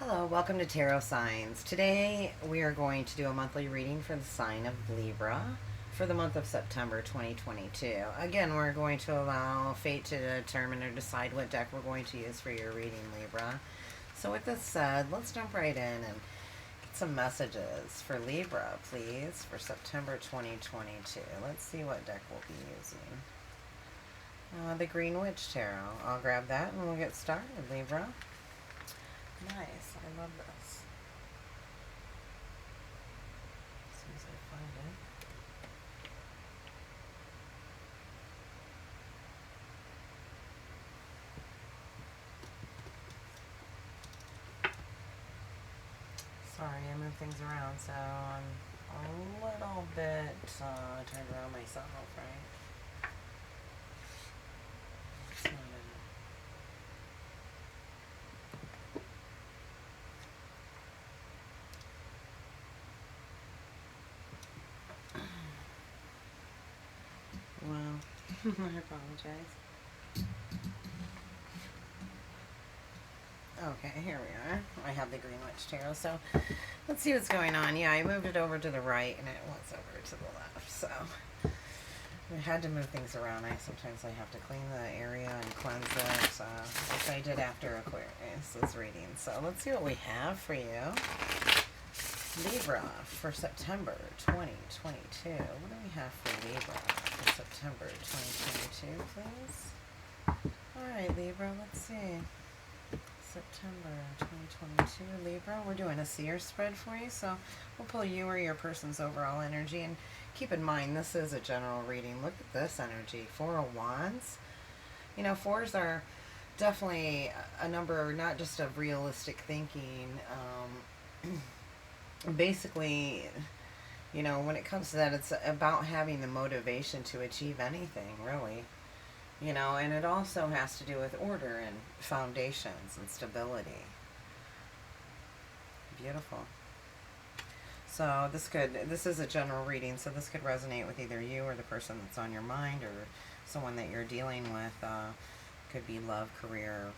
Hello, welcome to Tarot Signs. Today we are going to do a monthly reading for the sign of Libra for the month of September 2022. Again, we're going to allow fate to determine or decide what deck we're going to use for your reading, Libra. So with this said, let's jump right in and get some messages for Libra, please, for September 2022. Let's see what deck we'll be using. The Green Witch Tarot. I'll grab that and we'll get started, Libra. Nice. I love this. As soon as I find it. Sorry, I move things around, so I'm a little bit turned around myself, right? It's not in Well, I apologize. Okay, here we are. I have the Green Witch Tarot, so let's see what's going on. Yeah, I moved it over to the right, and it was over to the left, so I had to move things around. Sometimes I have to clean the area and cleanse it, which I did after Aquarius' reading. So let's see what we have for you. Libra for September 2022. What do we have for Libra for September 2022, please? Alright, Libra, let's see. September 2022, Libra. We're doing a seer spread for you, so we'll pull you or your person's overall energy. And keep in mind, this is a general reading. Look at this energy. Four of Wands. You know, fours are definitely a number not just of realistic thinking, basically, you know, when it comes to that, it's about having the motivation to achieve anything, really. You know, and it also has to do with order and foundations and stability. Beautiful. So this is a general reading, so this could resonate with either you or the person that's on your mind or someone that you're dealing with. Could be love, career,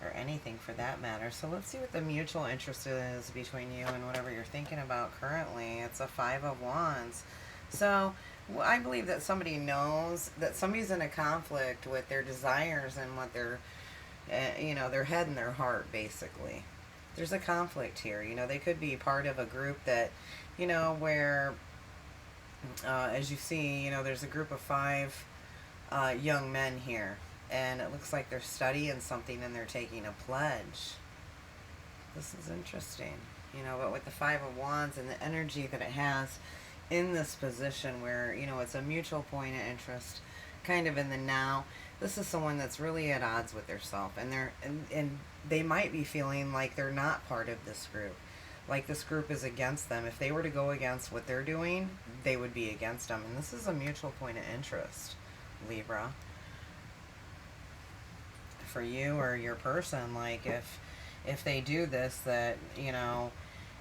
or anything for that matter. So let's see what the mutual interest is between you and whatever you're thinking about currently. It's a Five of Wands. So I believe that somebody knows that somebody's in a conflict with their desires and what their, you know, their head and their heart, basically. There's a conflict here. You know, they could be part of a group that, you know, where, as you see, you know, there's a group of five young men here. And it looks like they're studying something and they're taking a pledge. This is interesting. You know, but with the Five of Wands and the energy that it has in this position where, you know, it's a mutual point of interest, kind of in the now. This is someone that's really at odds with themselves. And they might be feeling like they're not part of this group. Like this group is against them. If they were to go against what they're doing, they would be against them. And this is a mutual point of interest, Libra. For you or your person, like if they do this, that, you know,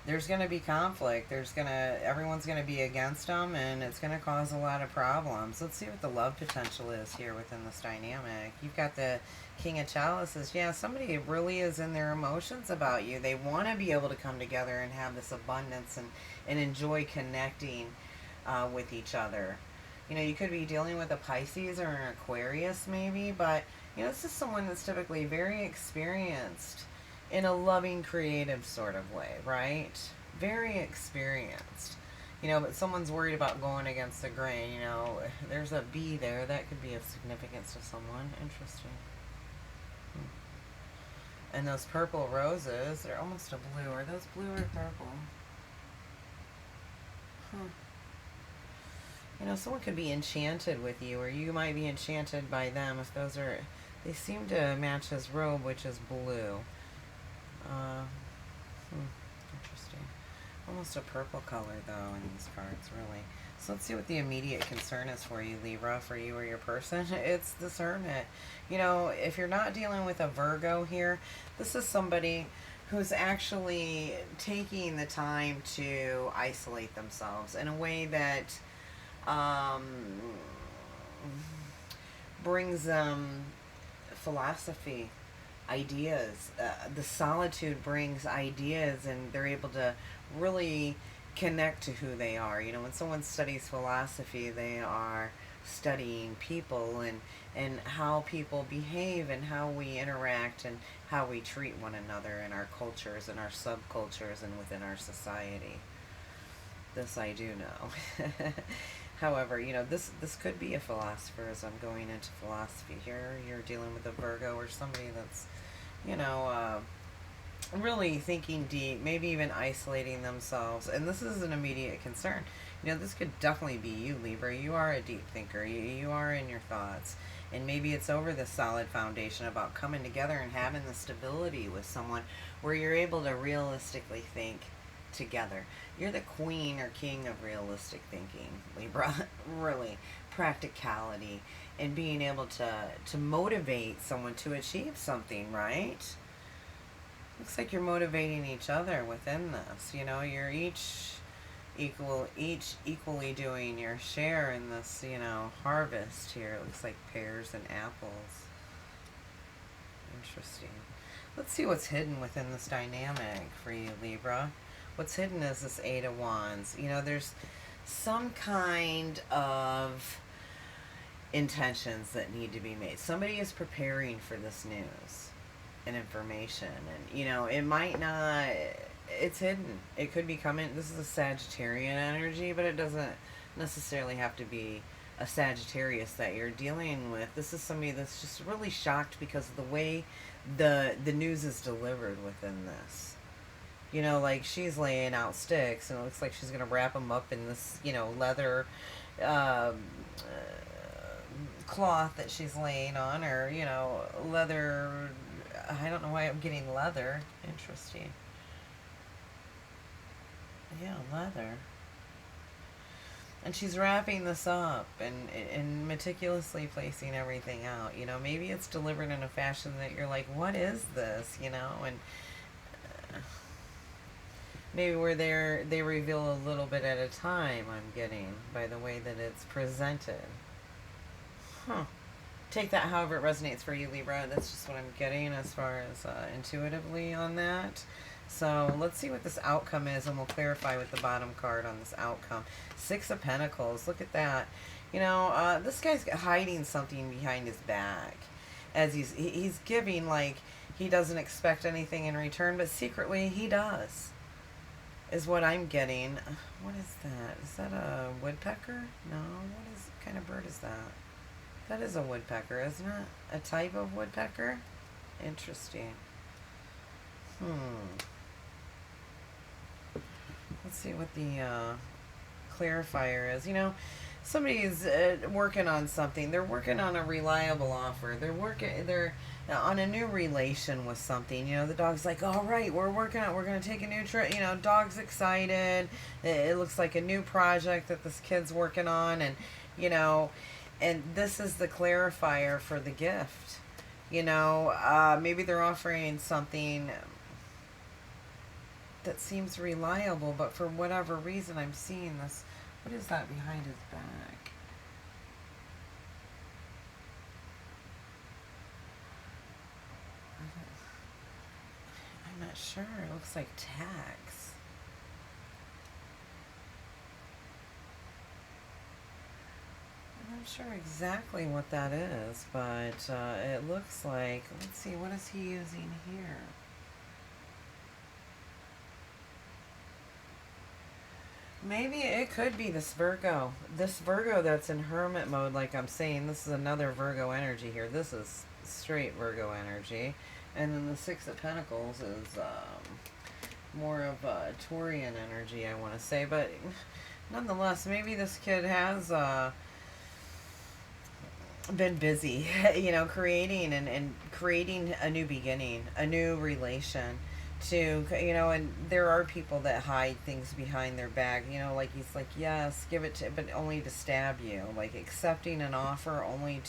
there's going to be conflict. Everyone's going to be against them, and it's going to cause a lot of problems. Let's see what the love potential is here within this dynamic. You've got the King of Chalices. Yeah, somebody really is in their emotions about you. They want to be able to come together and have this abundance and enjoy connecting with each other. You know, you could be dealing with a Pisces or an Aquarius maybe, but, you know, this is someone that's typically very experienced in a loving, creative sort of way, right? Very experienced. You know, but someone's worried about going against the grain. You know, there's a bee there. That could be of significance to someone. Interesting. And those purple roses, they're almost a blue. Are those blue or purple? You know, someone could be enchanted with you, or you might be enchanted by them. If those are, they seem to match his robe, which is blue. Interesting. Almost a purple color, though, in these cards, really. So let's see what the immediate concern is for you, Libra, for you or your person. It's this Hermit. You know, if you're not dealing with a Virgo here, this is somebody who's actually taking the time to isolate themselves in a way that brings them philosophy, ideas. The solitude brings ideas, and they're able to really connect to who they are. You know, when someone studies philosophy, they are studying people, and how people behave and how we interact and how we treat one another in our cultures and our subcultures and within our society. This I do know. However, you know, this could be a philosopher as I'm going into philosophy here. You're dealing with a Virgo or somebody that's, you know, really thinking deep, maybe even isolating themselves. And this is an immediate concern. You know, this could definitely be you, Libra. You are a deep thinker. You are in your thoughts. And maybe it's over the solid foundation about coming together and having the stability with someone where you're able to realistically think together. You're the queen or king of realistic thinking, Libra. Really. Practicality and being able to motivate someone to achieve something, right? Looks like you're motivating each other within this. You know, you're each equally doing your share in this, you know, harvest here. It looks like pears and apples. Interesting. Let's see what's hidden within this dynamic for you, Libra. What's hidden is this Eight of Wands. You know, there's some kind of intentions that need to be made. Somebody is preparing for this news and information, and you know, it might not, it's hidden. It could be coming. This is a Sagittarian energy, but it doesn't necessarily have to be a Sagittarius that you're dealing with. This is somebody that's just really shocked because of the way the news is delivered within this. You know, like she's laying out sticks, and it looks like she's gonna wrap them up in this, you know, leather cloth that she's laying on, or you know, leather. I don't know why I'm getting leather. Interesting. Yeah, leather. And she's wrapping this up and meticulously placing everything out. You know, maybe it's delivered in a fashion that you're like, what is this? You know, and maybe where they reveal a little bit at a time, I'm getting, by the way that it's presented. Huh. Take that however it resonates for you, Libra. That's just what I'm getting as far as intuitively on that. So let's see what this outcome is, and we'll clarify with the bottom card on this outcome. Six of Pentacles. Look at that. You know, this guy's hiding something behind his back, as he's giving like he doesn't expect anything in return, but secretly he does. Is what I'm getting. What is that? Is that a woodpecker? No. What kind of bird is that? That is a woodpecker, isn't it? A type of woodpecker? Interesting. Let's see what the clarifier is. You know, somebody's working on something. They're working on a reliable offer. They're on a new relation with something. You know, the dog's like, all right, we're going to take a new trip. You know, dog's excited. It looks like a new project that this kid's working on, and you know, and this is the clarifier for the gift. You know, maybe they're offering something that seems reliable, but for whatever reason I'm seeing this. What is that behind his back? I'm not sure. It looks like tax. I'm not sure exactly what that is, but it looks like, let's see, what is he using here? Maybe it could be this Virgo. This Virgo that's in hermit mode, like I'm saying. This is another Virgo energy here. This is straight Virgo energy. And then the Six of Pentacles is more of a Taurian energy, I want to say. But nonetheless, maybe this kid has been busy, you know, creating and creating a new beginning, a new relation. To, you know, and there are people that hide things behind their back, you know, like he's like, yes, give it to, but only to stab you, like accepting an offer only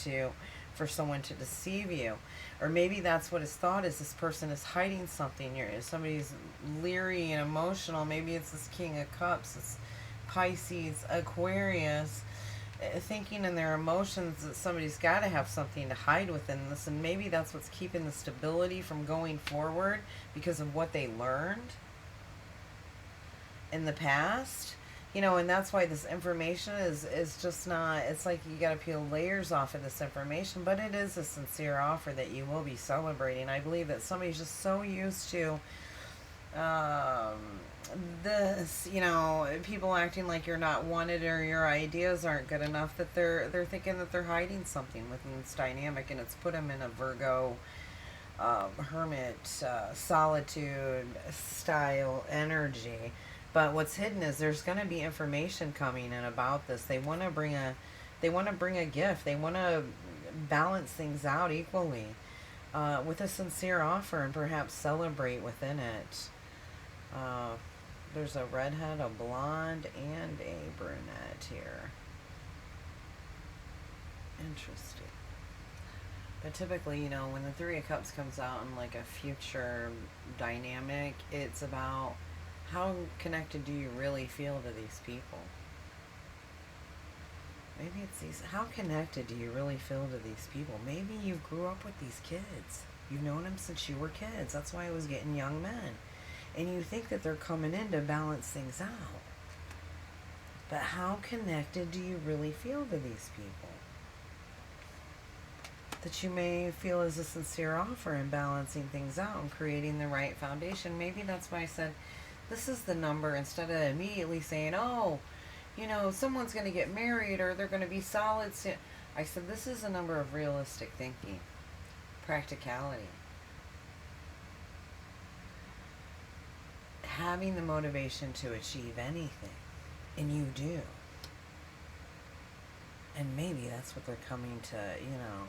for someone to deceive you. Or maybe that's what his thought is. This person is hiding something. Somebody's leery and emotional. Maybe it's this King of Cups, this Pisces, Aquarius, thinking in their emotions that somebody's got to have something to hide within this, and maybe that's what's keeping the stability from going forward because of what they learned in the past. You know, and that's why this information is just not, it's like you got to peel layers off of this information, but it is a sincere offer that you will be celebrating. I believe that somebody's just so used to this, you know, people acting like you're not wanted or your ideas aren't good enough, that they're thinking that they're hiding something within this dynamic, and it's put them in a Virgo hermit solitude style energy. But what's hidden is there's going to be information coming in about this. They want to bring a gift. They want to balance things out equally with a sincere offer, and perhaps celebrate within it. There's a redhead, a blonde, and a brunette here. Interesting. But typically, you know, when the Three of Cups comes out in like a future dynamic, it's about how connected do you really feel to these people? Maybe it's these, how connected do you really feel to these people? Maybe you grew up with these kids. You've known them since you were kids. That's why I was getting young men. And you think that they're coming in to balance things out. But how connected do you really feel to these people? That you may feel as a sincere offer in balancing things out and creating the right foundation. Maybe that's why I said, this is the number, instead of immediately saying, oh, you know, someone's going to get married or they're going to be solid. I said, this is a number of realistic thinking, practicality. Having the motivation to achieve anything, and you do. And maybe that's what they're coming to, you know.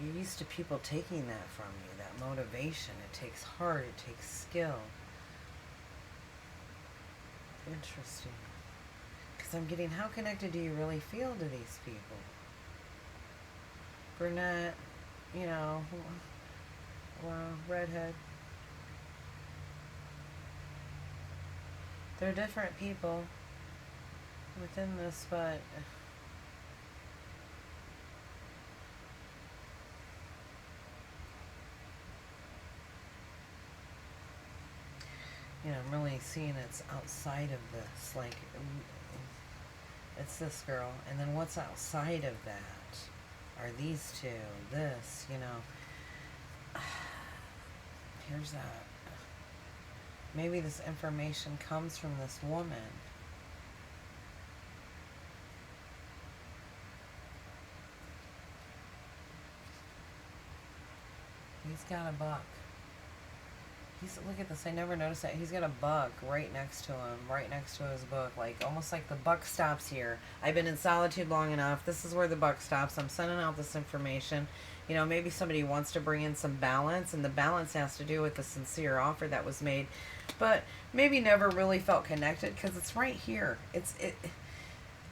You're used to people taking that from you, that motivation. It takes heart, it takes skill. Interesting. Because I'm getting, how connected do you really feel to these people? Brunette, you know, wow, redhead. They're different people within this, but you know, I'm really seeing it's outside of this. Like, it's this girl, and then what's outside of that are these two, this, you know. Here's that. Maybe this information comes from this woman. He's got a buck. Look at this, I never noticed that. He's got a buck right next to him, right next to his book, like almost like the buck stops here. I've been in solitude long enough. This is where the buck stops. I'm sending out this information. You know, maybe somebody wants to bring in some balance, and the balance has to do with the sincere offer that was made, but maybe never really felt connected because it's right here.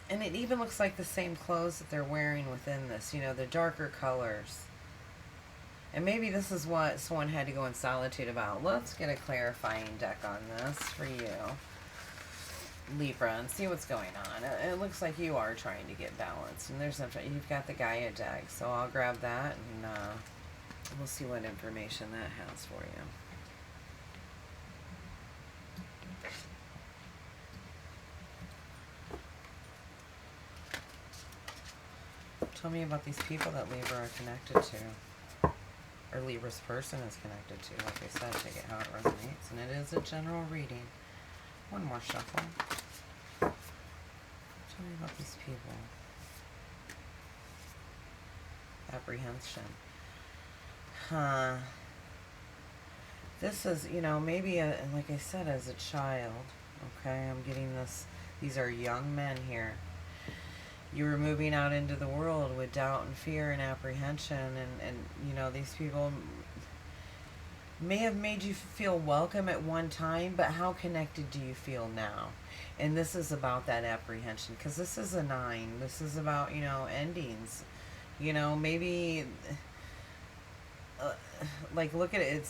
And it even looks like the same clothes that they're wearing within this, you know, the darker colors. And maybe this is what someone had to go in solitude about. Let's get a clarifying deck on this for you, Libra, and see what's going on. It looks like you are trying to get balanced. And you've got the Gaia deck, so I'll grab that and we'll see what information that has for you. Tell me about these people that Libra are connected to. Or Libra's person is connected to. Like I said, check it how it resonates. And it is a general reading. One more shuffle. Tell me about these people. Apprehension. Huh. This is, you know, maybe, like I said, as a child. Okay, I'm getting this. These are young men here. You were moving out into the world with doubt and fear and apprehension, and you know, these people may have made you feel welcome at one time, but how connected do you feel now? And this is about that apprehension, because this is a 9. This is about, you know, endings. You know, maybe like, look at it.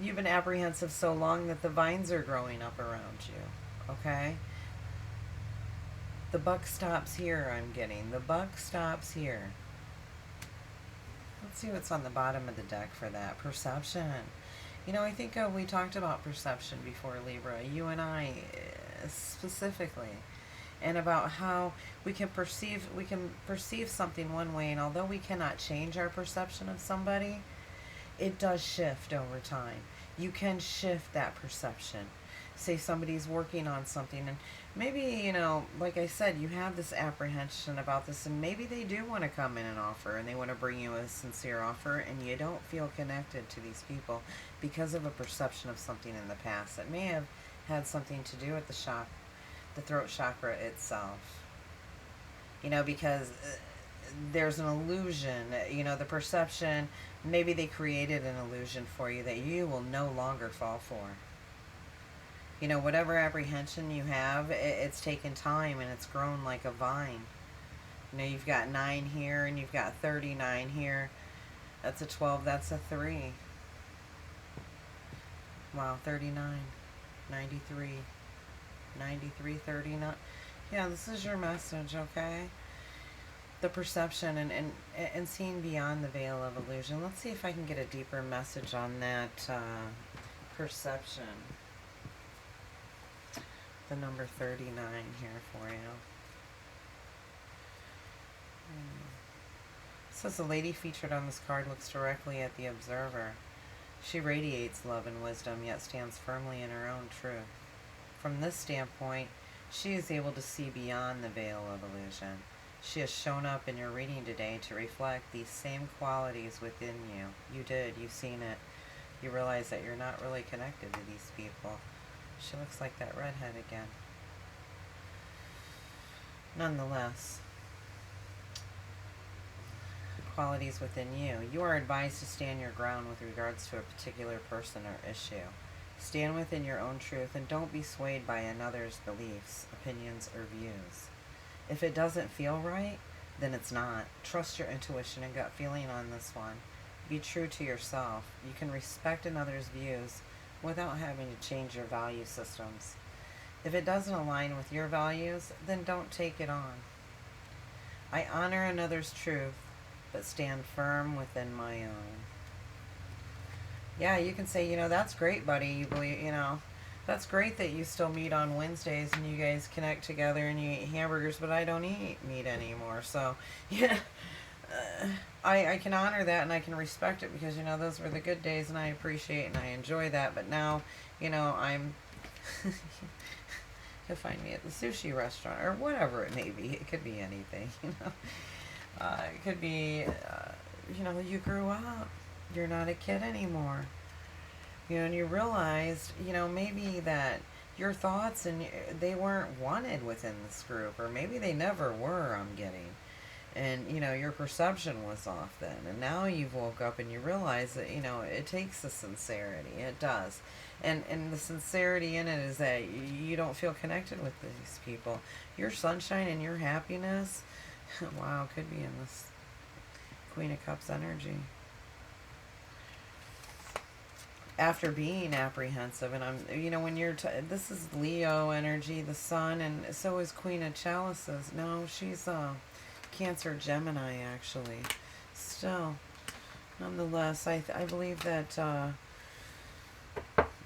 You've been apprehensive so long that the vines are growing up around you. Okay? The buck stops here, I'm getting. The buck stops here. Let's see what's on the bottom of the deck for that. Perception. You know, I think we talked about perception before, Libra. You and I specifically. And about how we can perceive something one way, and although we cannot change our perception of somebody, it does shift over time. You can shift that perception. Say somebody's working on something, and maybe, you know, like I said, you have this apprehension about this, and maybe they do want to come in and offer, and they want to bring you a sincere offer, and you don't feel connected to these people because of a perception of something in the past that may have had something to do with the throat chakra itself. You know, because there's an illusion, you know, the perception, maybe they created an illusion for you that you will no longer fall for. You know, whatever apprehension you have, it's taken time and it's grown like a vine. You know, you've got 9 here and you've got 39 here. That's a 12, that's a 3. Wow, 39, 93, 93, 39. Yeah, this is your message, okay? The perception and seeing beyond the veil of illusion. Let's see if I can get a deeper message on that perception. The number 39 here for you. It says the lady featured on this card looks directly at the observer. She radiates love and wisdom, yet stands firmly in her own truth. From this standpoint, she is able to see beyond the veil of illusion. She has shown up in your reading today to reflect these same qualities within you. You've seen it. You realize that you're not really connected to these people. She looks like that redhead again. Nonetheless, qualities within you. You are advised to stand your ground with regards to a particular person or issue. Stand within your own truth and don't be swayed by another's beliefs, opinions, or views. If it doesn't feel right, then it's not. Trust your intuition and gut feeling on this one. Be true to yourself. You can respect another's views without having to change your value systems. If it doesn't align with your values, then don't take it on. I honor another's truth, but stand firm within my own. Yeah, you can say, you know, that's great, buddy. You believe, you know, that's great that you still meet on Wednesdays and you guys connect together and you eat hamburgers, but I don't eat meat anymore. So, yeah, I can honor that and I can respect it because, you know, those were the good days and I appreciate and I enjoy that. But now, you know, I'm, you'll find me at the sushi restaurant or whatever it may be. It could be anything, you know. It could be, you know, you grew up. You're not a kid anymore. You know, and you realized, you know, maybe that your thoughts and they weren't wanted within this group, or maybe they never were, I'm getting. And, you know, your perception was off then. And now you've woke up and you realize that, you know, it takes a sincerity. It does. And the sincerity in it is that you don't feel connected with these people. Your sunshine and your happiness, wow, could be in this Queen of Cups energy. After being apprehensive, and I'm, you know, when you're, this is Leo energy, the sun, and so is Queen of Chalices. No, she's Cancer, Gemini, actually. Still, nonetheless, I believe that,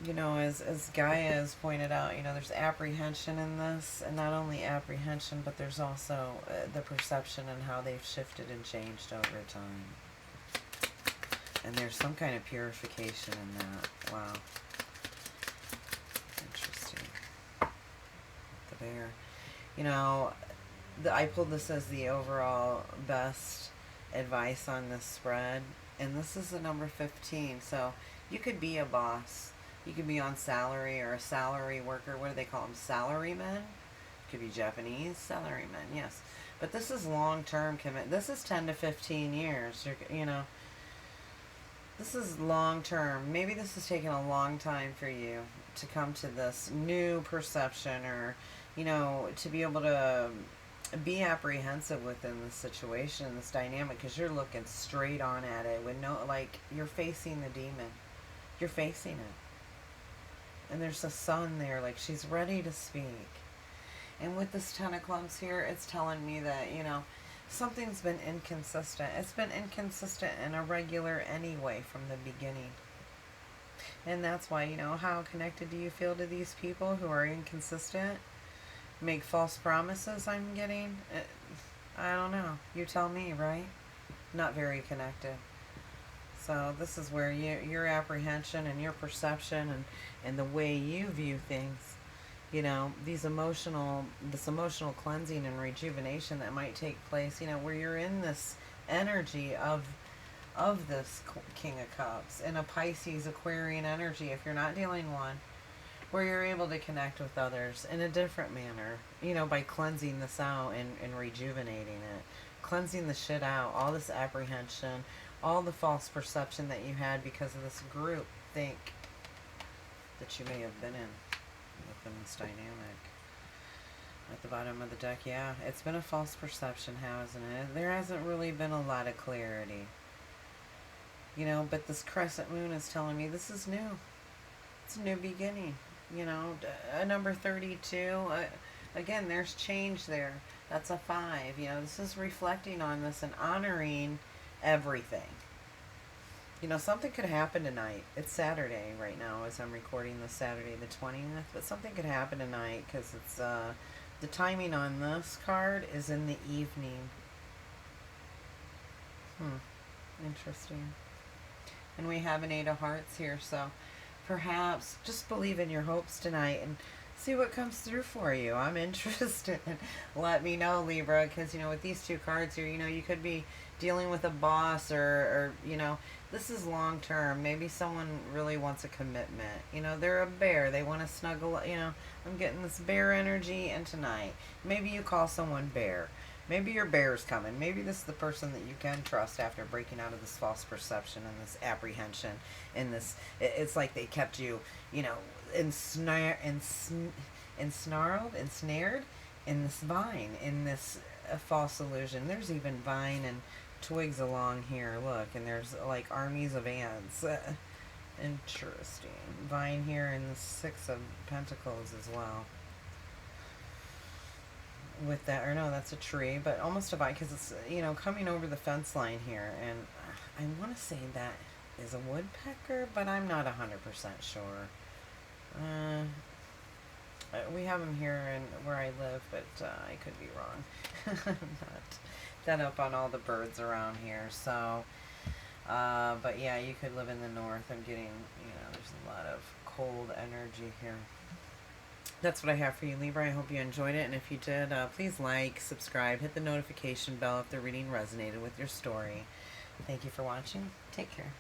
you know, as Gaia has pointed out, you know, there's apprehension in this, and not only apprehension, but there's also the perception and how they've shifted and changed over time. And there's some kind of purification in that. Wow. Interesting. The bear. You know, I pulled this as the overall best advice on this spread. And this is the number 15. So you could be a boss. You could be on salary or a salary worker. What do they call them? Salarymen? Could be Japanese salarymen, yes. But this is long-term commitment. This is 10 to 15 years. You know. This is long term. Maybe this has taken a long time for you to come to this new perception, or, you know, to be able to be apprehensive within this situation, this dynamic, because you're looking straight on at it with no, like, you're facing the demon. You're facing it. And there's a sun there, like she's ready to speak. And with this Ten of Clubs here, it's telling me that, you know, something's been inconsistent. It's been inconsistent and irregular anyway from the beginning. And that's why, you know, how connected do you feel to these people who are inconsistent? Make false promises, I'm getting? I don't know. You tell me, right? Not very connected. So this is where your apprehension and your perception and the way you view things, you know, this emotional cleansing and rejuvenation that might take place, you know, where you're in this energy of this King of Cups in a Pisces Aquarian energy, if you're not dealing one, where you're able to connect with others in a different manner, you know, by cleansing this out and rejuvenating it, cleansing the shit out, all this apprehension, all the false perception that you had because of this group think that you may have been in within this dynamic. At the bottom of the deck, yeah, it's been a false perception, hasn't it? There hasn't really been a lot of clarity. You know, but this crescent moon is telling me this is new. It's a new beginning. You know, a number 32, again, there's change there. That's a 5. You know, this is reflecting on this and honoring everything. You know, something could happen tonight. It's Saturday right now as I'm recording this, Saturday the 20th. But something could happen tonight because it's, the timing on this card is in the evening. Interesting. And we have an 8 of Hearts here, so perhaps just believe in your hopes tonight and see what comes through for you. I'm interested. Let me know, Libra, because, you know, with these 2 cards here, you know, you could be dealing with a boss or you know, this is long term. Maybe someone really wants a commitment. You know, they're a bear. They want to snuggle. You know, I'm getting this bear energy, and tonight, maybe you call someone bear. Maybe your bear's coming. Maybe this is the person that you can trust after breaking out of this false perception and this apprehension and this. It's like they kept you, you know, ensnared in this vine, in this false illusion. There's even vine and twigs along here. Look, and there's like armies of ants. Interesting. Vine here and the 6 of Pentacles as well. With that, or no, that's a tree, but almost a vine because it's, you know, coming over the fence line here, and I want to say that is a woodpecker, but I'm not 100% sure. We have them here in where I live, but I could be wrong. I'm not that up on all the birds around here, so but yeah, you could live in the north. I'm getting, you know, there's a lot of cold energy here. That's what I have for you, Libra. I hope you enjoyed it, and if you did, please like, subscribe, hit the notification bell if the reading resonated with your story. Thank you for watching. Take care.